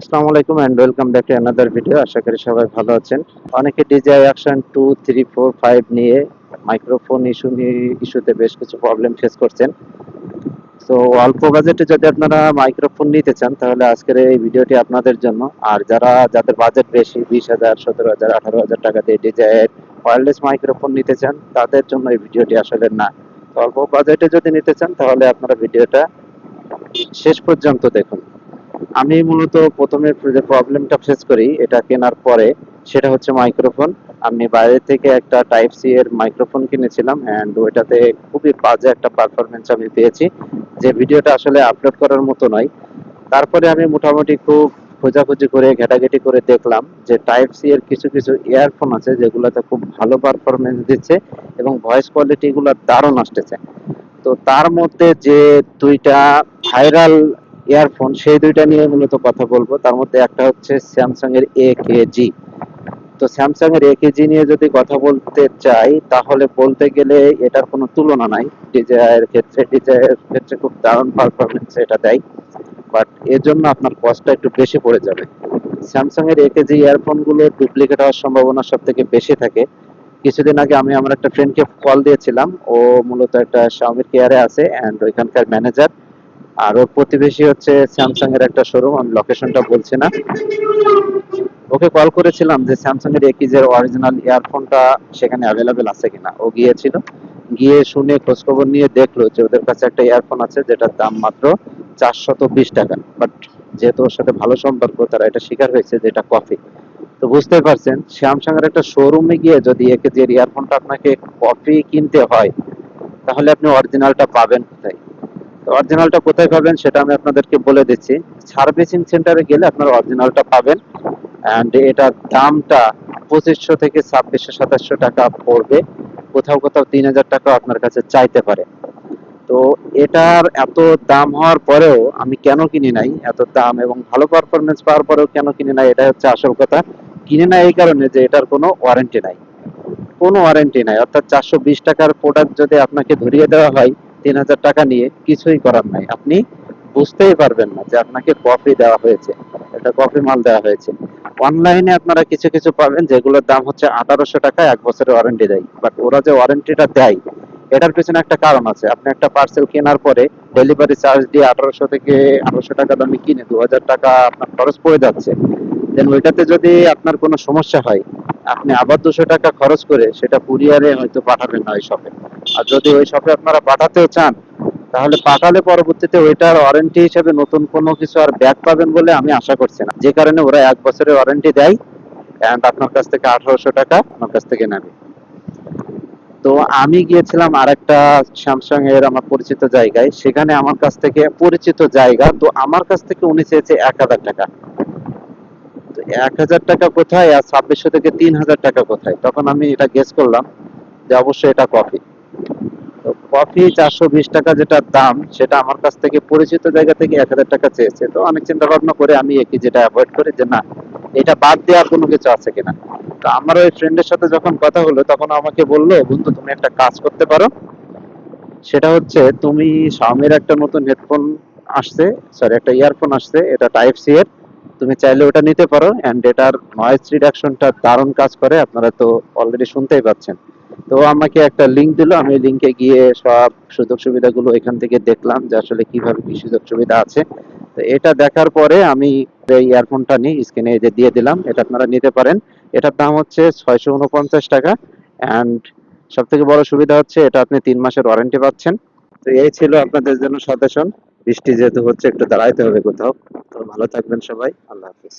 আসসালামু আলাইকুম and welcome back to another video. আশা করি সবাই ভালো আছেন। অনেকে DJI অ্যাকশন 2, 3, 4, 5 নিয়ে মাইক্রোফোন ইস্যুতে বেশ কিছু প্রবলেম ফেস করছেন। তো অল্প বাজেটে যদি আপনারা মাইক্রোফোন নিতে চান তাহলে আজকের এই ভিডিওটি আপনাদের জন্য। আর যাদের বাজেট বেশি 20,000, 17,000, 18,000 টাকা দিয়ে DJI এর ওয়্যারলেস মাইক্রোফোন নিতে চান তাদের জন্য এই ভিডিওটি আসলে না। তো অল্প বাজেটে যদি নিতে চান তাহলে আপনারা ভিডিওটা শেষ পর্যন্ত দেখুন। আমি মূলত প্রথমে যে প্রবলেমটা ফেস করি এটা কেনার পরে, সেটা হচ্ছে মাইক্রোফোন। আমি বাইরে থেকে একটা টাইপ সি এর মাইক্রোফোন কিনেছিলাম এন্ড ওইটাতে খুবই বাজে একটা পারফরমেন্স আমি পেয়েছি, যে ভিডিওটা আসলে আপলোড করার মতো নয়। তারপরে আমি মোটামুটি খুব খোঁজাখুঁজি করে ঘেটাঘেটি করে দেখলাম যে টাইপ সি এর কিছু কিছু ইয়ারফোন আছে যেগুলোতে খুব ভালো পারফরমেন্স দিচ্ছে এবং ভয়েস কোয়ালিটি গুলো দারুণ আসতেছে। তো তার মধ্যে যে দুইটা ভাইরাল ইয়ারফোন, সেই দুইটা নিয়ে মূলত কথা বলবো। তার মধ্যে একটা হচ্ছে স্যামসাং এর AKG। তো স্যামসাং এর AKG নিয়ে যদি কথা বলতে চাই তাহলে বলতে গেলে এটার কোনো তুলনা নাই। ডিজাইয়ের ক্ষেত্রে খুব দারুণ পারফরমেন্স এটা দেয়, বাট এর জন্য আপনার কস্টটা একটু বেশি পড়ে যাবে। স্যামসাং এর AKG ইয়ারফোন গুলো ডুপ্লিকেট হওয়ার সম্ভাবনা সব থেকে বেশি থাকে। কিছুদিন আগে আমি আমার একটা ফ্রেন্ডকে কল দিয়েছিলাম, ও মূলত একটা শাওমির কেয়ারে আছে এন্ড ওইখানকার ম্যানেজার। আর ওর প্রতিবেশী হচ্ছে স্যামসাং এর একটা শোরুম, আমি লোকেশনটা বলছি না। ওকে কল করেছিলাম যে স্যামসাং এর একিজের অরিজিনাল ইয়ারফোনটা সেখানে অ্যাভেলেবেল আছে কিনা। ও গিয়েছিল, গিয়ে শুনে খোঁজখবর নিয়ে দেখলো যে ওদের কাছে একটা ইয়ারফোন আছে যেটার দাম মাত্র 420 টাকা। বাট যেহেতু ওর সাথে ভালো সম্পর্ক, তারা এটা স্বীকার হয়েছে যে এটা কপি। তো বুঝতে পারছেন, স্যামসাং এর একটা শোরুমে গিয়ে যদি একেজের ইয়ারফোনটা আপনাকে কপি কিনতে হয় তাহলে আপনি অরিজিনালটা পাবেন কোথায়? অরিজিনালটা কোথায় পাবেন সেটা আমি আপনাদেরকে বলে দিচ্ছি। সার্ভিসিং সেন্টারে গেলে আপনারা অরিজিনালটা পাবেন এন্ড এটার দামটা 2500 থেকে 2600, 2700 টাকা পড়বে। কোথাও কোথাও 3000 টাকা আপনার কাছে চাইতে পারে। তো এটার এত দাম হওয়ার পরেও আমি কেন কিনি নাই, এত দাম এবং ভালো পারফরমেন্স পাওয়ার পরেও কেন কিনি নাই, এটা হচ্ছে আসল কথা। কিনে নাই এই কারণে যে এটার কোনো ওয়ারেন্টি নাই। কোনো ওয়ারেন্টি নাই, অর্থাৎ 420 টাকার প্রোডাক্ট যদি আপনাকে ধরিয়ে দেওয়া হয় 3000 টাকা নিয়ে, কিছুই করার নাই। আপনি বুঝতেই পারবেন না যে আপনাকে কপি দেওয়া হয়েছে, এটা কপি মাল দেওয়া হয়েছে। অনলাইনে আপনারা কিছু কিছু পাবেন যেগুলোর দাম হচ্ছে 1800 টাকা, 1 বছরের ওয়ারেন্টি দেয়। বাট ওরা যে ওয়ারেন্টিটা দেয় এটার পেছনে একটা কারণ আছে। আপনি একটা পার্সেল কেনার পরে ডেলিভারি চার্জ দিয়ে 1800 থেকে 1800 টাকা দামে কিনে 2000 টাকা আপনার খরচ পড়ে যাচ্ছে। দেন ওইটাতে যদি আপনার কোনো সমস্যা হয়, আপনি আবার 200 টাকা খরচ করে সেটা কুরিয়ারে হয়তো পাঠাবেন না ওই শপে। আর যদি ওই শপে আপনারা পাঠাতেও চান তাহলে পাঠালে পরবর্তীতে ওইটার ওয়ারেন্টি হিসেবে নতুন কোনো কিছু আর ব্যাক পাবেন বলে আমি আশা করছি না। যে কারণে ওরা 1 বছরের ওয়ারেন্টি দেয় এন্ড আপনার কাছ থেকে 1800 টাকা আপনার কাছ থেকে নেবে। তো আমি গিয়েছিলাম আরেকটা স্যামসাং এর আমার পরিচিত জায়গায়, সেখানে আমার কাছ থেকে পরিচিত জায়গা, তো আমার কাছ থেকে উনি চেয়েছে 1000 টাকা। তো 1000 টাকা কোথায় আর 2600 থেকে 3000 টাকা কোথায়? তখন আমি এটা গেস করলাম যে অবশ্যই এটা কপি। তো কফি 420 টাকা যেটা দাম, সেটা আমার কাছ থেকে পরিচিত জায়গা থেকে 1000 টাকা চেয়েছে। তো অনেক চিন্তা ভাবনা করে আমি একই যেটা অ্যাভয়েড করি যে না, এটা বাদ দেওয়ার কোনো কিছু আছে কিনা। তো আমার ওই ফ্রেন্ডের সাথে যখন কথা হলো তখন আমাকে বললো, বন্ধু তুমি একটা কাজ করতে পারো, সেটা হচ্ছে তুমি শাওমির একটা নতুন হেডফোন আসছে, সরি একটা ইয়ারফোন আসছে, এটা টাইপ সি এর, তুমি চাইলে ওটা নিতে পারো এন্ড এটার নয়েজ রিডাকশনটা দারুণ কাজ করে, আপনারা তো অলরেডি শুনতেই পাচ্ছেন। তো আমাকে একটা লিংক দিল, আমি লিংকে গিয়ে সব সুযোগ সুবিধাগুলো এখান থেকে দেখলাম যে আসলে কিভাবে কি সুযোগ সুবিধা আছে। তো এটা দেখার পরে আমি এই ইয়ারফোনটা নিয়ে স্ক্রিনে এই যে দিয়ে দিলাম, এটা আপনারা নিতে পারেন। এটার দাম হচ্ছে 649 টাকা এন্ড সব থেকে বড় সুবিধা হচ্ছে এটা আপনি 3 মাসের ওয়ারেন্টি পাচ্ছেন। তো এই ছিল আপনাদের জন্য সাজেশন। বৃষ্টি যেহেতু হচ্ছে একটু দাঁড়াইতে হবে কোথাও। তো ভালো থাকবেন সবাই, আল্লাহ হাফিজ।